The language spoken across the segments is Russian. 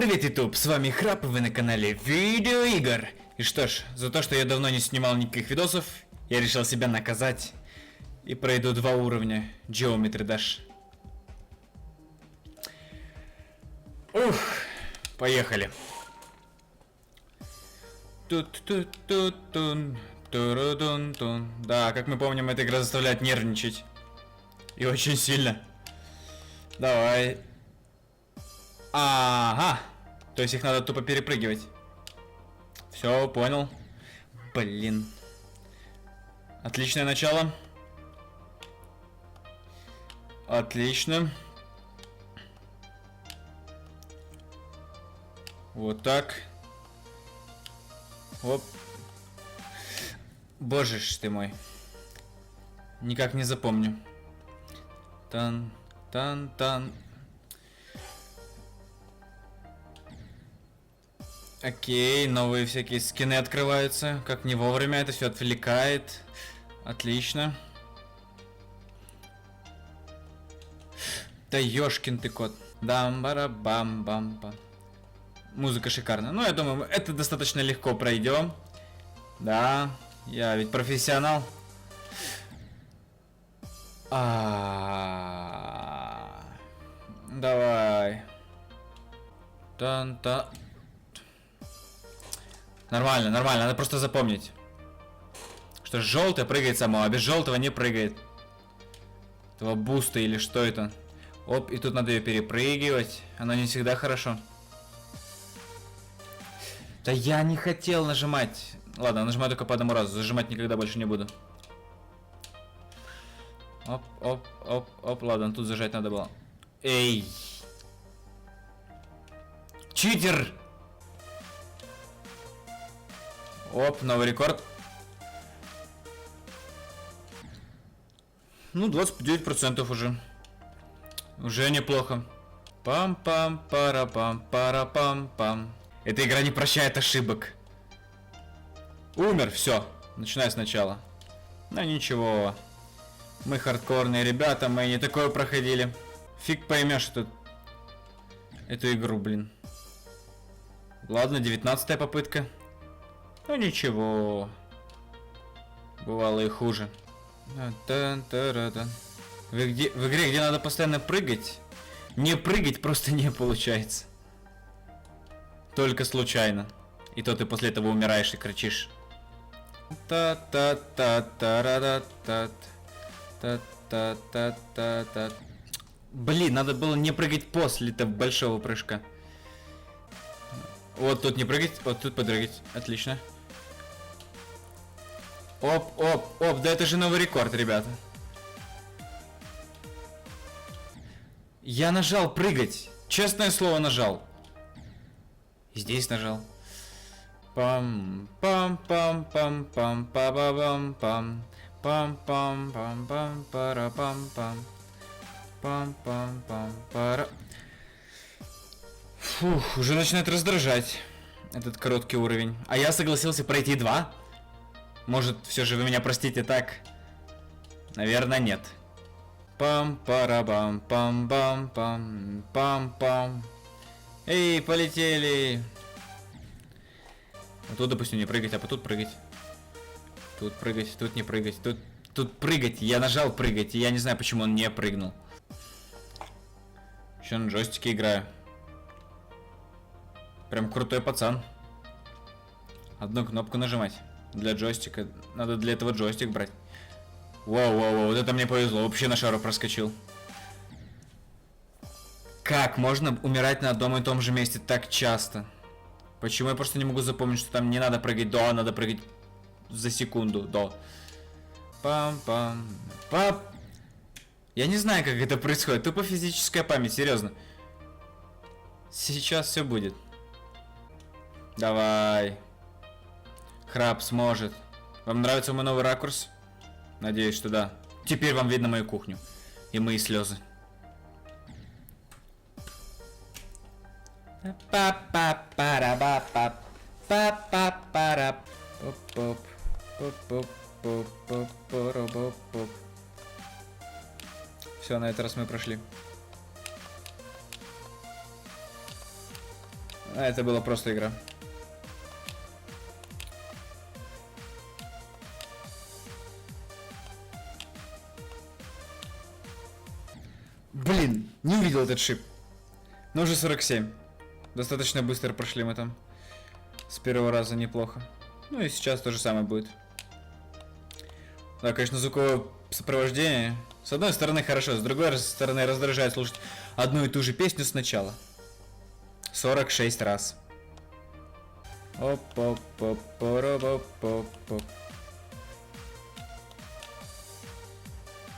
Привет, YouTube! С вами Храп, и вы на канале Видеоигр. И что ж, за то, что я давно не снимал никаких видосов, я решил себя наказать и пройду 2 уровня Geometry Dash. Ух, поехали. Да, как мы помним, эта игра заставляет нервничать. И очень сильно. Давай. Ага. То есть их надо тупо перепрыгивать. Все, понял. Блин. Отличное начало. Отлично. Вот так. Оп. Боже ж ты мой. Никак не запомню. Тан. Окей, новые всякие скины открываются. Как не вовремя, это все отвлекает. Отлично. Да ёшкин ты кот. Дам-бара-бам-бам-бам. Музыка шикарная. Ну, я думаю, это достаточно легко пройдем. Да, я ведь профессионал. Давай. Тан-та. Нормально, надо просто запомнить. Что желтое прыгает само, а без желтого не прыгает. Этого буста или что это? Оп, и тут надо ее перепрыгивать. Оно не всегда хорошо. Да я не хотел нажимать. Ладно, нажимаю только по одному разу. Зажимать никогда больше не буду. Оп, ладно, тут зажать надо было. Эй! Читер! Оп, новый рекорд. Ну, 29% уже. Уже неплохо. Пам-пам-пара-пам-пара-пам-пам. Эта игра не прощает ошибок. Умер, все. Начинай сначала. Ну ничего. Мы хардкорные ребята, мы не такое проходили. Фиг поймешь эту игру, блин. Ладно, 19-я попытка. Ну ничего. Бывало и хуже. В игре, где надо постоянно прыгать, не прыгать просто не получается. Только случайно. И то ты после этого умираешь и кричишь. Блин, надо было не прыгать после этого большого прыжка. Вот тут не прыгать, вот тут подрыгать. Отлично. Оп, да это же новый рекорд, ребята. Я нажал прыгать. Честное слово, нажал. И здесь нажал. Пам-пам-пам-пам-пам-пам-пам-пам. Пам-пам-пам-пам-пара-пам-пам. Пам-пам-пам-пара. Фух, уже начинает раздражать этот короткий уровень. А я согласился пройти 2. Может, все же вы меня простите так? Наверное, нет. Пам-парабам-пам-пам-пам-пам-пам. Эй, полетели! А тут, допустим, не прыгать, а потом прыгать. Тут прыгать, тут не прыгать. Тут прыгать. Я нажал прыгать, и я не знаю, почему он не прыгнул. Еще на джойстике играю. Прям крутой пацан. Одну кнопку нажимать. Для джойстика. Надо для этого джойстик брать. Воу, вот это мне повезло. Вообще на шару проскочил. Как можно умирать на одном и том же месте так часто? Почему я просто не могу запомнить, что там не надо прыгать до, а надо прыгать за секунду до. Пам-пам. Пап. Я не знаю, как это происходит. Тупо физическая память, серьезно. Сейчас все будет. Давай. Храп сможет. Вам нравится мой новый ракурс? Надеюсь, что да. Теперь вам видно мою кухню. И мои слезы. Па-па-пара-ба-па. Па-па-пара. Поп-поп. Все, на этот раз мы прошли. Это была просто игра. Блин, не увидел этот шип. Но уже 47. Достаточно быстро прошли мы там. С первого раза неплохо. Ну и сейчас то же самое будет. Да, конечно, звуковое сопровождение. С одной стороны хорошо, с другой стороны раздражает слушать одну и ту же песню сначала. 46 раз. Оп-оп-оп-оп-оп-оп.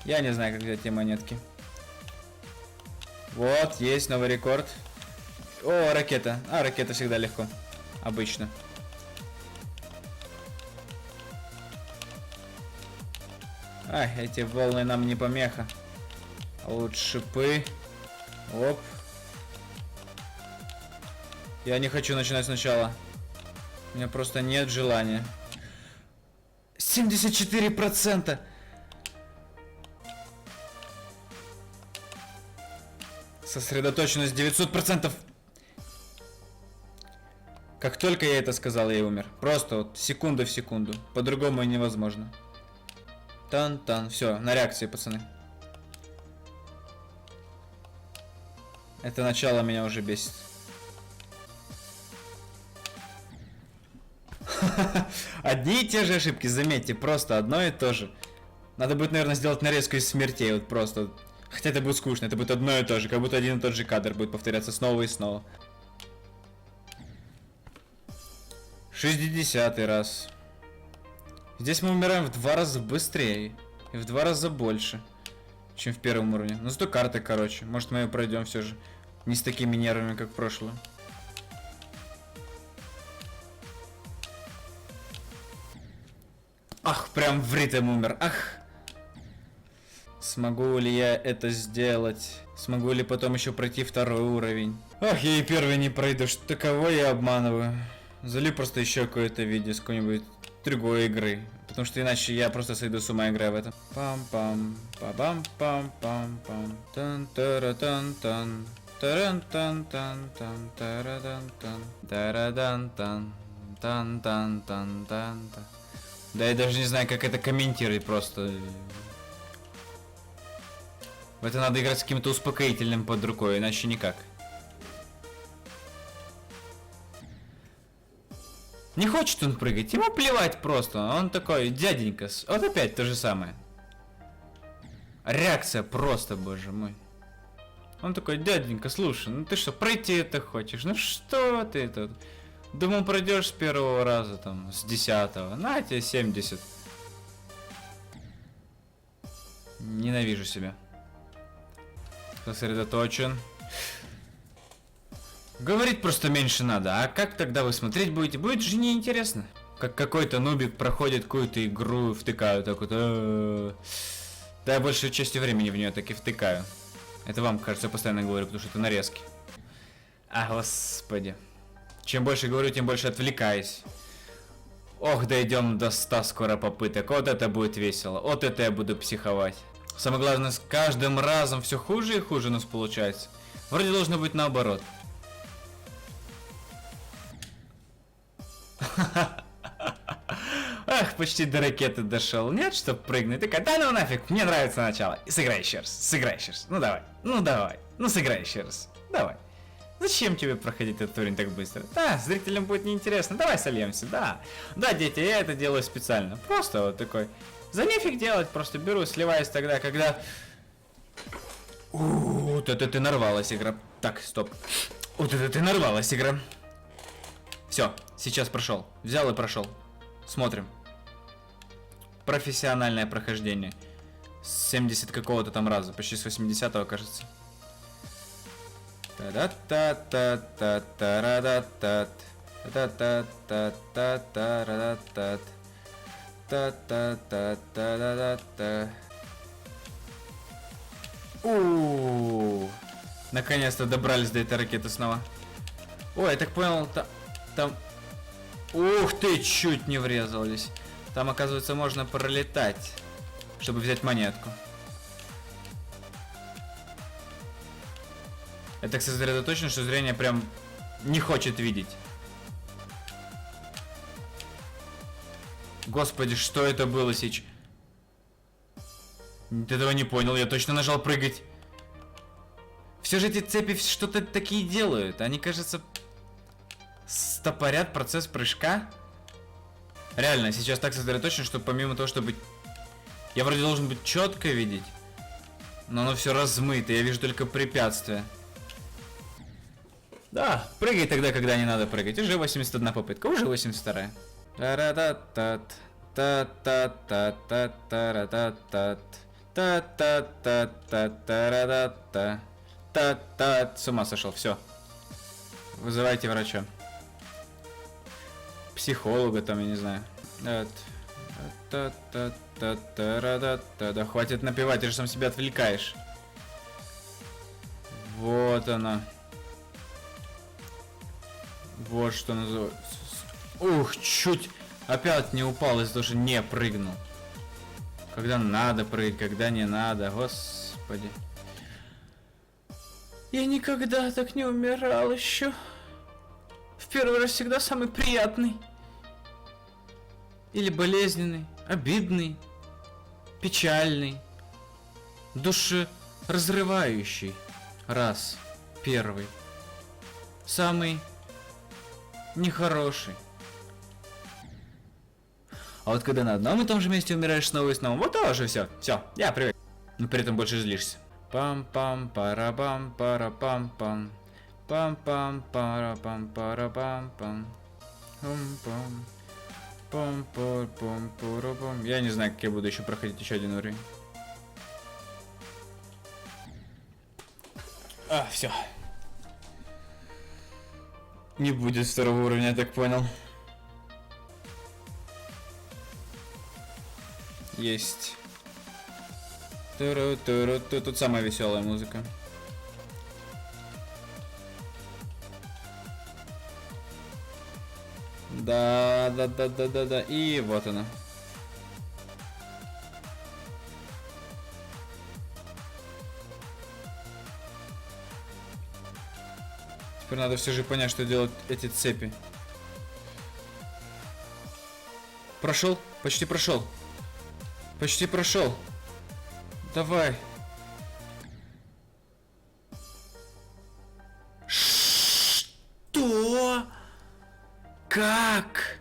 Я не знаю, как взять те монетки. Вот, есть новый рекорд. О, ракета. А, ракета всегда легко. Обычно. Ай, эти волны нам не помеха. А вот шипы. Оп. Я не хочу начинать сначала. У меня просто нет желания. 74%! Сосредоточенность 900%. Как только я это сказал, я умер. Просто вот секунда в секунду. По-другому невозможно. Тан-тан. Все, на реакции, пацаны. Это начало меня уже бесит. Одни и те же ошибки, заметьте, просто одно и то же. Надо будет, наверное, сделать нарезку из смертей, вот просто. Хотя это будет скучно, это будет одно и то же, как будто один и тот же кадр будет повторяться снова и снова. 60-й раз. Здесь мы умираем в 2 раза быстрее и в 2 раза больше, чем в первом уровне. Но зато карты короче. Может, мы ее пройдем все же. Не с такими нервами, как в прошлом. Ах, прям в ритм умер. Ах. Смогу ли я это сделать? Смогу ли потом еще пройти 2-й уровень? Ах, я и первый не пройду. Что кого я обманываю? Залью просто еще какое-то видео с какой-нибудь другой игры. Потому что иначе я просто сойду с ума, играя в это. Пам-пам, па-бам-пам-пам-пам. Тан-тара-тан-тан. Таран-тан-тан-тан. Тарадан-тан. Тарадан-тан. Тан-тан-тан-тан. Да я даже не знаю, как это комментировать просто. В это надо играть с каким-то успокоительным под рукой, иначе никак. Не хочет он прыгать, ему плевать просто. Он такой, дяденька, вот опять то же самое. Реакция просто, боже мой. Он такой, дяденька, слушай, ну ты что, пройти это хочешь? Ну что ты тут? Думал, пройдешь с 1-го раза, там, с 10-го. На тебе 70. Ненавижу себя. Сосредоточен. Говорить просто меньше надо, а как тогда вы смотреть будете? Будет же неинтересно. Как какой-то нубик проходит какую-то игру, втыкаю так вот. Да я большую часть времени в нее так и втыкаю. Это вам, кажется, я постоянно говорю, потому что это нарезки. А, господи. Чем больше говорю, тем больше отвлекаюсь. Ох, дойдем до 100 скоро попыток. Вот это будет весело. Вот это я буду психовать. Самое главное, с каждым разом все хуже и хуже у нас получается. Вроде должно быть наоборот. Ах, почти до ракеты дошел. Нет, чтоб прыгнуть. Такая, да ну нафиг, мне нравится начало. И сыграй еще раз, сыграй еще раз. Ну давай, ну сыграй еще раз. Давай. Зачем тебе проходить этот уровень так быстро? Да, зрителям будет неинтересно. Давай сольемся, да. Да, дети, я это делаю специально. Просто вот такой. За нефиг делать, просто беру, сливаюсь тогда, когда... Вот это ты нарвалась, игра. Так, стоп. Вот это ты нарвалась, игра. Все, сейчас прошел. Взял и прошел. Смотрим. Профессиональное прохождение. С 70 какого-то там раза. Почти с 80-го, кажется. Та-та-та-та-та-та-та-та-та. Та-та-та-та-та-та-та-та. Та-та-та-та-та-та. Наконец-то добрались до этой ракеты снова. Ой, я так понял, там... Ух ты, чуть не врезались. Там, оказывается, можно пролетать, чтобы взять монетку. Это, кстати, сосредоточено, что зрение прям не хочет видеть. Господи, что это было сейчас? Этого не понял, я точно нажал прыгать. Все же эти цепи что-то такие делают. Они, кажется, стопорят процесс прыжка. Реально, сейчас так сосредоточен, что помимо того, чтобы... Я вроде должен быть четко видеть, но оно все размыто, я вижу только препятствия. Да, прыгай тогда, когда не надо прыгать. Уже 81 попытка, уже 82. Та-ра-та-тат, та-та-та-та-та-та-та-та, та-та-та-та-та-та-та, та-та. С ума сошел, все. Вызывайте врача. Психолога там, я не знаю. Да хватит напевать, ты же сам себя отвлекаешь. Вот она. Вот что называется. Ух, чуть опять не упал из-за того, что не прыгнул. Когда надо прыгать, когда не надо, господи. Я никогда так не умирал еще. В первый раз всегда самый приятный. Или болезненный, обидный, печальный, душеразрывающий раз, первый, самый нехороший. А вот когда на одном и том же месте умираешь снова и снова, вот тоже все, я привык. Но при этом больше злишься. Пам-пам-парабам-парапам-пам. Пам-пам-парапам-парапам-пам. Пам-пам. Пам-пам-пам-парапам. Я не знаю, как я буду еще проходить еще один уровень. Все. Не будет второго уровня, я так понял. Есть. Тут самая веселая музыка. Да. И вот она. Теперь надо все же понять, что делают эти цепи. Прошел? Почти прошел. Почти прошел. Давай. Что? Как?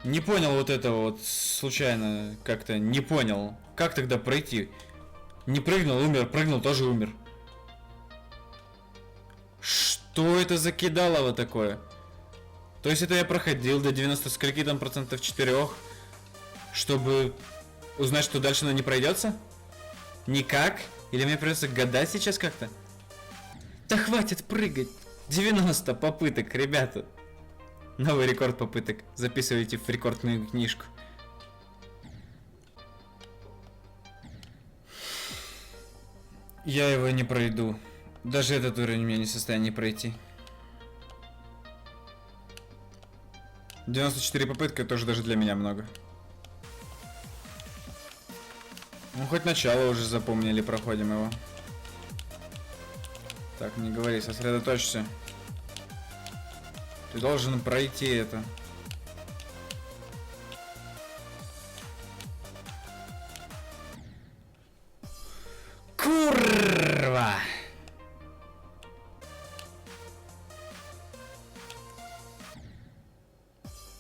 Не понял вот этого вот случайно как-то не понял. Как тогда пройти? Не прыгнул, умер, прыгнул, тоже умер. Что это за кидалово такое? То есть это я проходил до 90 скольки там процентов 4, чтобы узнать, что дальше оно не пройдется? Никак? Или мне придется гадать сейчас как-то? Да хватит прыгать! 90 попыток, ребята. Новый рекорд попыток. Записывайте в рекордную книжку. Я его не пройду. Даже этот уровень меня не в состоянии пройти. 94 попытки тоже даже для меня много. Ну хоть начало уже запомнили, проходим его. Так, не говори, сосредоточься. Ты должен пройти это. Курва!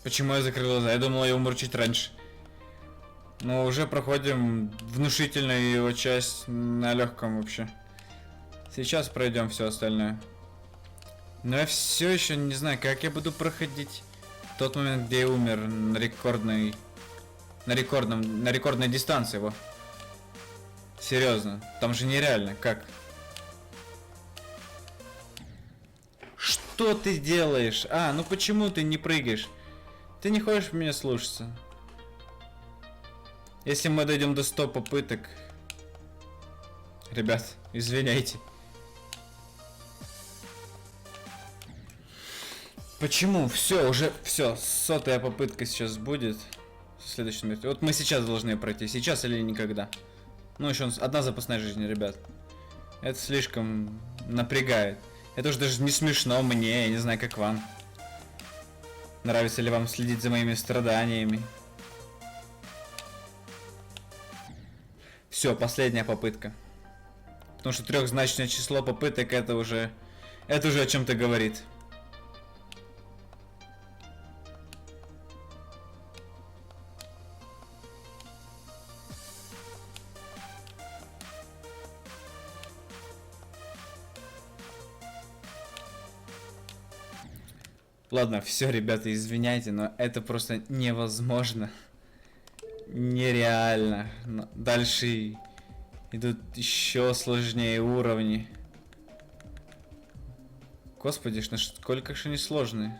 Почему я закрыл глаза? Я думал, я умру чуть раньше. Но уже проходим внушительную его часть на легком вообще. Сейчас пройдем все остальное. Но я все еще не знаю, как я буду проходить тот момент, где я умер на рекордной дистанции его. Серьезно, там же нереально, как? Что ты делаешь? А, ну почему ты не прыгаешь? Ты не хочешь меня слушаться? Если мы дойдем до 100 попыток... Ребят, извиняйте. Почему? Все, уже все. 100-я попытка сейчас будет. В следующем месте. Вот мы сейчас должны пройти. Сейчас или никогда. Ну, еще одна запасная жизнь, ребят. Это слишком напрягает. Это уже даже не смешно мне, я не знаю, как вам. Нравится ли вам следить за моими страданиями? Все, последняя попытка. Потому что трехзначное число попыток это уже о чем-то говорит. Ладно, все, ребята, извиняйте, но это просто невозможно. Нереально. Но дальше идут еще сложнее уровни. Господи, насколько же они сложные.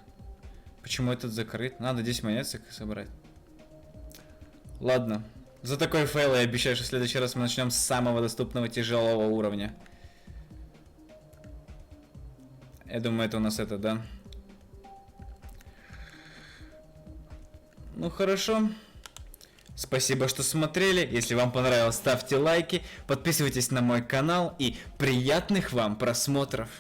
Почему этот закрыт? Надо 10 монеток собрать. Ладно. За такой фейл я обещаю, что в следующий раз мы начнем с самого доступного тяжелого уровня. Я думаю, это у нас это, да? Ну хорошо. Спасибо, что смотрели. Если вам понравилось, ставьте лайки, подписывайтесь на мой канал и приятных вам просмотров.